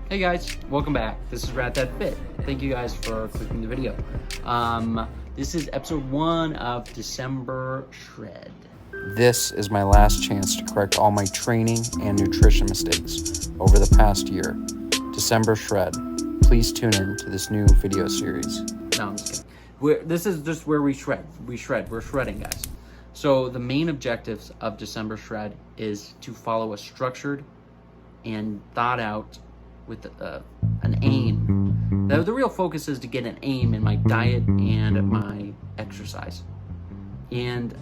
Hey guys, welcome back. This is radthadfit. Thank you guys for clicking the video. This is episode 1 of December Shred. This is my last chance to correct all my training and nutrition mistakes over the past year. December Shred. Please tune in to this new video series. No, I'm just kidding. This is just where we shred. We're shredding, guys. So the main objectives of December Shred is to follow a structured and thought out with an aim. The real focus is to get an aim in my diet and my exercise. And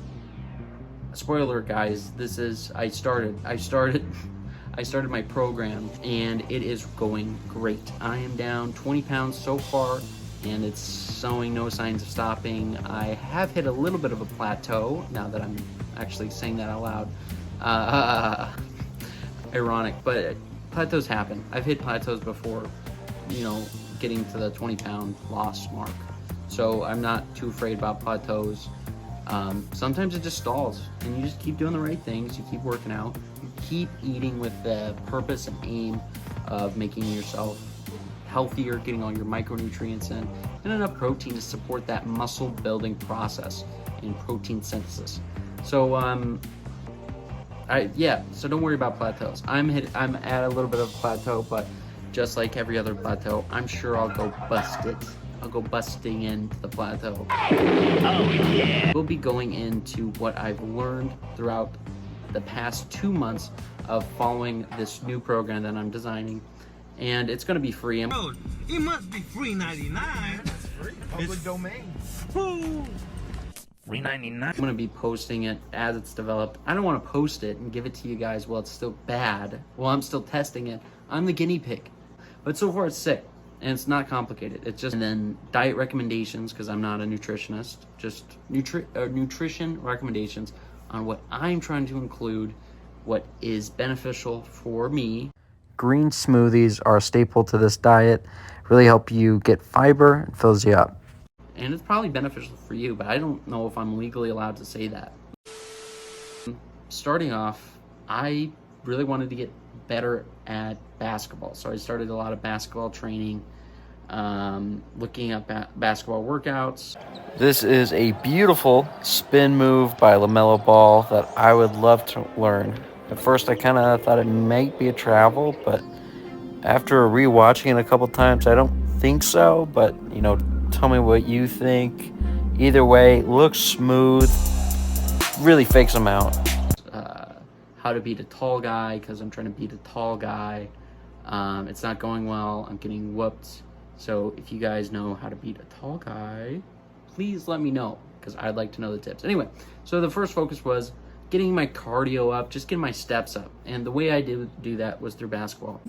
spoiler, guys, this is I started my program and it is going great. I am down 20 pounds so far and it's showing no signs of stopping. I have hit a little bit of a plateau now that I'm actually saying that out loud. Ironic, but plateaus happen. I've hit plateaus before, getting to the 20-pound loss mark. So I'm not too afraid about plateaus. Sometimes it just stalls and you just keep doing the right things. You keep working out, you keep eating with the purpose and aim of making yourself healthier, getting all your micronutrients in, and enough protein to support that muscle building process in protein synthesis. So so don't worry about plateaus. I'm at a little bit of a plateau, but just like every other plateau, I'm sure I'll go bust it. I'll go busting into the plateau. Oh yeah. We'll be going into what I've learned throughout the past 2 months of following this new program that I'm designing, and it's going to be free. It must be free 99. It's free. Public domain. Free 99. I'm going to be posting it as it's developed. I don't want to post it and give it to you guys while it's still bad. While I'm still testing it. I'm the guinea pig. But so far it's sick. And it's not complicated. It's just, and then diet recommendations, because I'm not a nutritionist. Just nutrition recommendations on what I'm trying to include, what is beneficial for me. Green smoothies are a staple to this diet. Really help you get fiber and fills you up. And it's probably beneficial for you, but I don't know if I'm legally allowed to say that. Starting off, I really wanted to get better at basketball. So I started a lot of basketball training, looking at basketball workouts. This is a beautiful spin move by LaMelo Ball that I would love to learn. At first, I kind of thought it might be a travel, but after rewatching it a couple times, I don't think so. But, tell me what you think. Either way, looks smooth, really fakes them out. How to beat a tall guy, because I'm trying to beat a tall guy. It's not going well. I'm getting whooped. So if you guys know how to beat a tall guy, please let me know, because I'd like to know the tips. Anyway, so the first focus was getting my cardio up, just getting my steps up. And the way I do that was through basketball.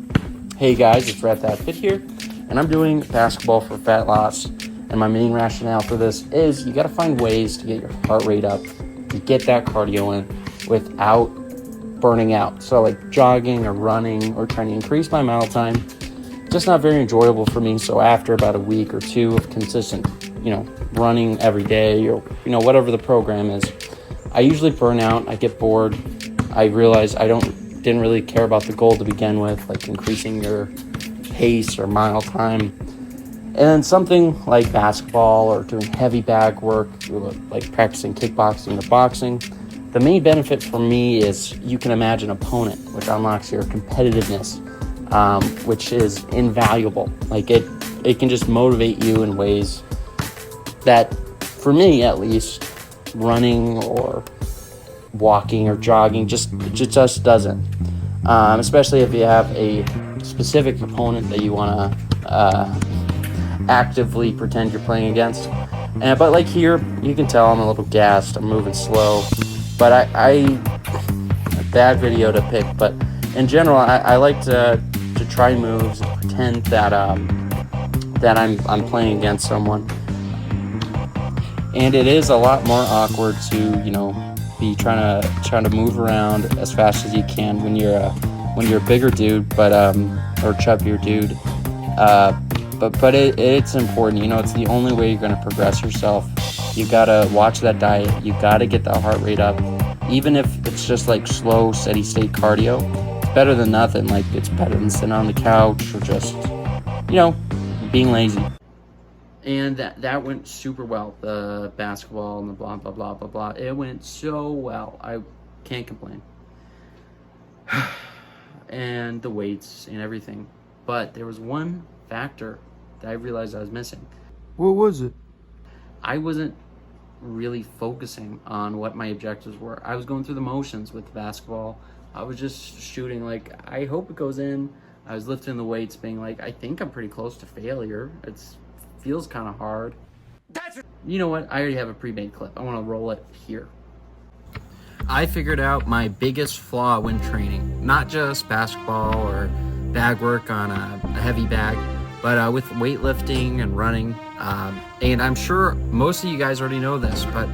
Hey guys, it's radthadfit here, and I'm doing basketball for fat loss. And my main rationale for this is you got to find ways to get your heart rate up, to get that cardio in without burning out. So like jogging or running or trying to increase my mile time, just not very enjoyable for me. So after about a week or two of consistent, running every day or, whatever the program is, I usually burn out. I get bored. I realize I didn't really care about the goal to begin with, like increasing your pace or mile time. And then something like basketball or doing heavy bag work, like practicing kickboxing or boxing, the main benefit for me is you can imagine an opponent, which unlocks your competitiveness, which is invaluable. Like it can just motivate you in ways that, for me at least, running or walking or jogging just doesn't. Especially if you have a specific opponent that you want to actively pretend you're playing against. But like here, you can tell I'm a little gassed. I'm moving slow. But a bad video to pick. But in general, I like to try moves and pretend that I'm playing against someone. And it is a lot more awkward to be trying to move around as fast as you can when you're a bigger dude, but or chubbier dude. But it's important. It's the only way you're going to progress yourself. You gotta watch that diet. You gotta get that heart rate up, even if it's just like slow, steady state cardio. It's better than nothing. Like, it's better than sitting on the couch or just, you know, being lazy. And that went super well. The basketball and the blah, blah, blah, blah, blah. It went so well. I can't complain. And the weights and everything. But there was one factor that I realized I was missing. What was it? I wasn't really focusing on what my objectives were. I was going through the motions with the basketball. I was just shooting like, I hope it goes in. I was lifting the weights being like, I think I'm pretty close to failure. It's feels kind of hard. You know what? I already have a pre-made clip. I want to roll it here. I figured out my biggest flaw when training, not just basketball or bag work on a heavy bag, but with weightlifting and running. And I'm sure most of you guys already know this, but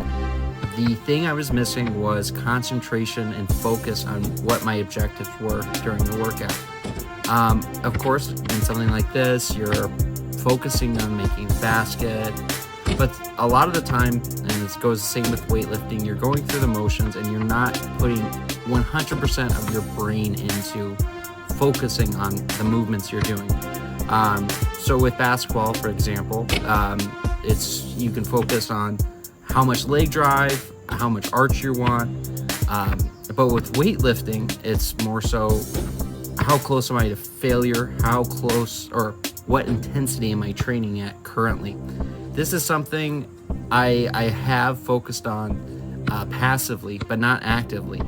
the thing I was missing was concentration and focus on what my objectives were during the workout. Of course, in something like this, you're focusing on making the basket, but a lot of the time, and this goes the same with weightlifting, you're going through the motions and you're not putting 100% of your brain into focusing on the movements you're doing. So with basketball, for example, you can focus on how much leg drive, how much arch you want, but with weightlifting, it's more so how close am I to failure, how close or what intensity am I training at currently. This is something I have focused on passively, but not actively.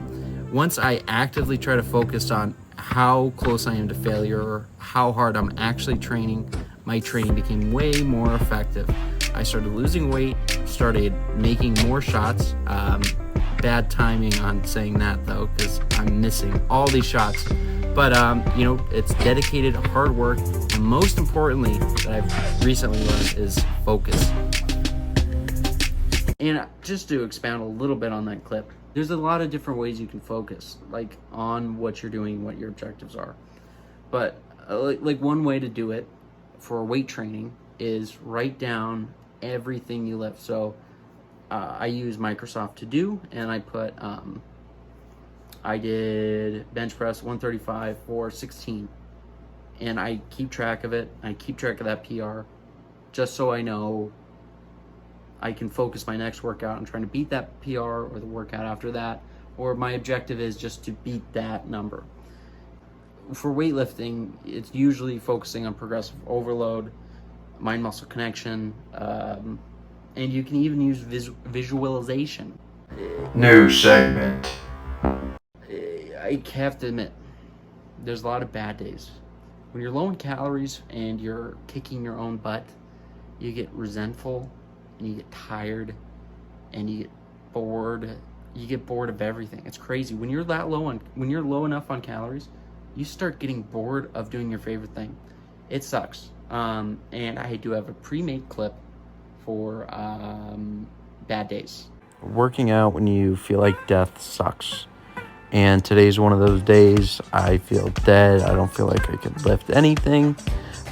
Once I actively try to focus on how close I am to failure or how hard I'm actually training, my training became way more effective. I started losing weight, started making more shots. Bad timing on saying that though, because I'm missing all these shots. But, it's dedicated hard work. And most importantly, that I've recently learned is focus. And just to expound a little bit on that clip, there's a lot of different ways you can focus, like on what you're doing, what your objectives are. But like one way to do it for weight training is write down everything you lift. So I use Microsoft To Do, and I put, I did bench press 135 for 16, and I keep track of it. I keep track of that PR just so I know I can focus my next workout on trying to beat that PR or the workout after that, or my objective is just to beat that number. For weightlifting, it's usually focusing on progressive overload, mind-muscle connection, and you can even use visualization. New segment. I have to admit, there's a lot of bad days. When you're low in calories and you're kicking your own butt, you get resentful and you get tired and you get bored. You get bored of everything. It's crazy. When you're low enough on calories, you start getting bored of doing your favorite thing. It sucks. And I do have a pre-made clip for bad days. Working out when you feel like death sucks. And today's one of those days. I feel dead. I don't feel like I can lift anything.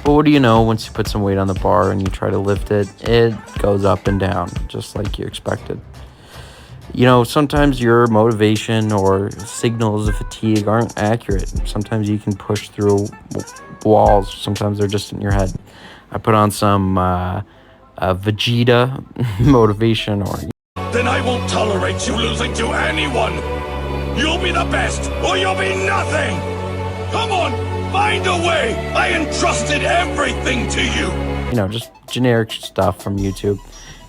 But what do you know, once you put some weight on the bar and you try to lift it, it goes up and down, just like you expected. Sometimes your motivation or signals of fatigue aren't accurate. Sometimes you can push through walls. Sometimes they're just in your head. I put on some Vegeta motivation or... Then I won't tolerate you losing to anyone! You'll be the best, or you'll be nothing! Come on, find a way! I entrusted everything to you! Just generic stuff from YouTube.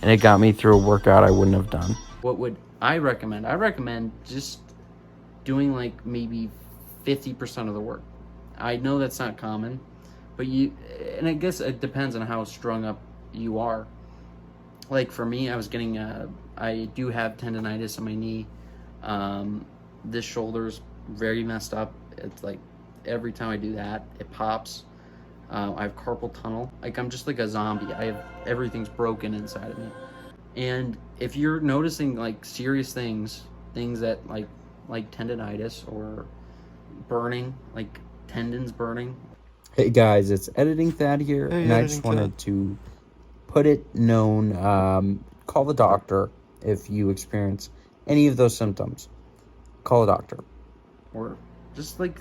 And it got me through a workout I wouldn't have done. What would I recommend? I recommend just doing like maybe 50% of the work. I know that's not common, but and I guess it depends on how strung up you are. Like for me, I do have tendonitis on my knee. This shoulder's very messed up. It's like every time I do that, it pops. I have carpal tunnel. Like I'm just like a zombie. Everything's broken inside of me. And if you're noticing like serious things that like tendonitis or burning, like tendons burning. Hey guys, it's Editing Thad here, and I just wanted to put it known, call the doctor if you experience any of those symptoms. Call a doctor. Or Just like,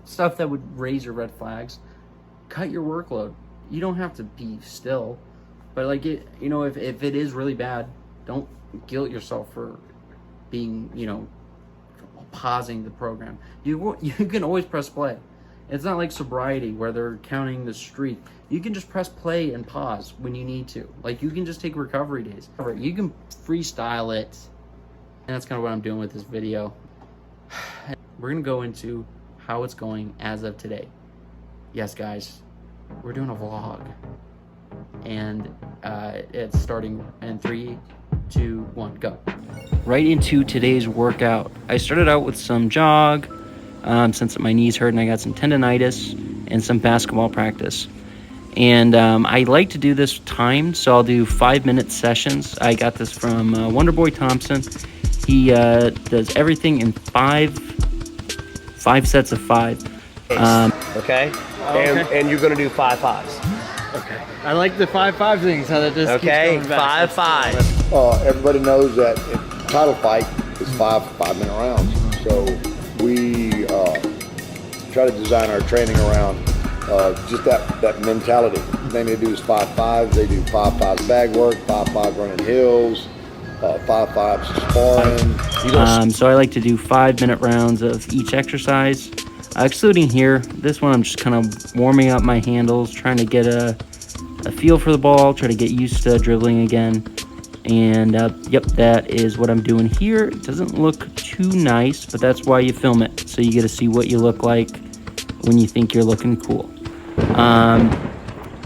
stuff that would raise your red flags. Cut your workload. You don't have to be still, but like if it is really bad, don't guilt yourself for being, pausing the program. You can always press play. It's not like sobriety where they're counting the streak. You can just press play and pause when you need to. Like, you can just take recovery days. You can freestyle it. And that's kind of what I'm doing with this video. We're going to go into how it's going as of today. Yes, guys, we're doing a vlog. And it's starting in 3, 2, 1, go. Right into today's workout. I started out with some jog, since my knees hurt and I got some tendonitis, and some basketball practice. And I like to do this timed, so I'll do 5-minute sessions. I got this from Wonderboy Thompson. He does everything in five sets of 5. Okay? And you're going to do 5 5s. Okay. I like the 5-5 things, how that just keeps coming back. 5 5. Everybody knows that in title fight is 5-minute rounds. So we try to design our training around just that mentality. The thing they do is 5-5s. They do 5-5 bag work, 5-5 running hills, 5-5 sparring. So I like to do 5-minute rounds of each exercise. Excluding here, this one I'm just kind of warming up my handles, trying to get a feel for the ball, try to get used to dribbling again. And yep, that is what I'm doing here. It doesn't look too nice, but that's why you film it, so you get to see what you look like when you think you're looking cool.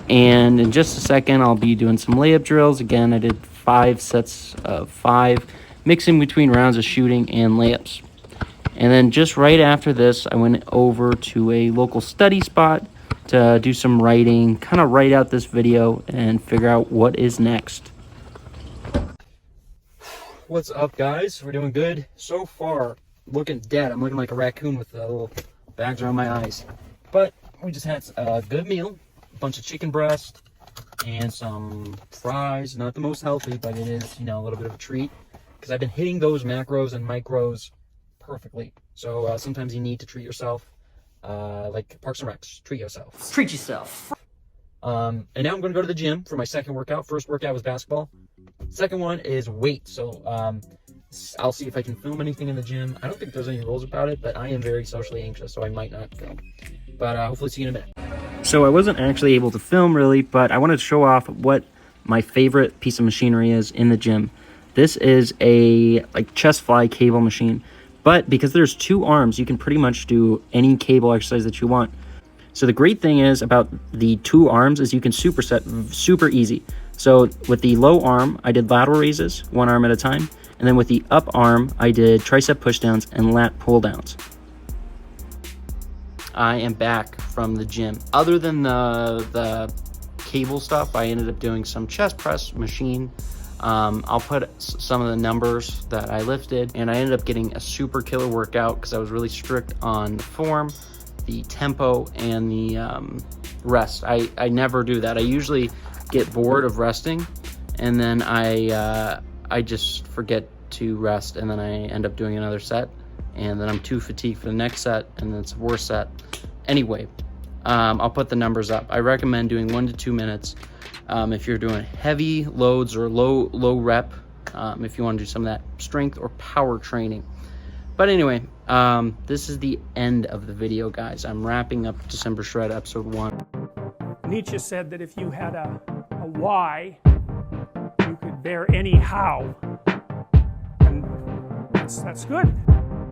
And in just a second, I'll be doing some layup drills. Again, I did 5 sets of 5, mixing between rounds of shooting and layups. And then just right after this, I went over to a local study spot to do some writing, kind of write out this video and figure out what is next. What's up, guys? We're doing good so far. Looking dead. I'm looking like a raccoon with little bags around my eyes. But we just had a good meal, a bunch of chicken breast and some fries. Not the most healthy, but it is, a little bit of a treat, because I've been hitting those macros and micros perfectly. So sometimes you need to treat yourself, like Parks and Recs. Treat yourself. Treat yourself. And now I'm going to go to the gym for my second workout. First workout was basketball. Second one is weight. So I'll see if I can film anything in the gym. I don't think there's any rules about it, but I am very socially anxious, so I might not film. But hopefully see you in a minute. So I wasn't actually able to film really, but I wanted to show off what my favorite piece of machinery is in the gym. This is a chest fly cable machine. But because there's 2 arms, you can pretty much do any cable exercise that you want. So the great thing is about the 2 arms is you can superset super easy. So with the low arm, I did lateral raises, 1 arm at a time. And then with the up arm, I did tricep pushdowns and lat pull downs. I am back from the gym. Other than the cable stuff, I ended up doing some chest press machine. I'll put some of the numbers that I lifted, and I ended up getting a super killer workout because I was really strict on the form, the tempo, and the rest. I never do that. I usually get bored of resting, and then I just forget to rest, and then I end up doing another set, and then I'm too fatigued for the next set, and then it's a worse set. Anyway, I'll put the numbers up. I recommend doing 1 to 2 minutes. If you're doing heavy loads or low rep, if you want to do some of that strength or power training. But anyway, this is the end of the video, guys. I'm wrapping up December Shred episode 1. Nietzsche said that if you had a why, you could bear any how. And that's good.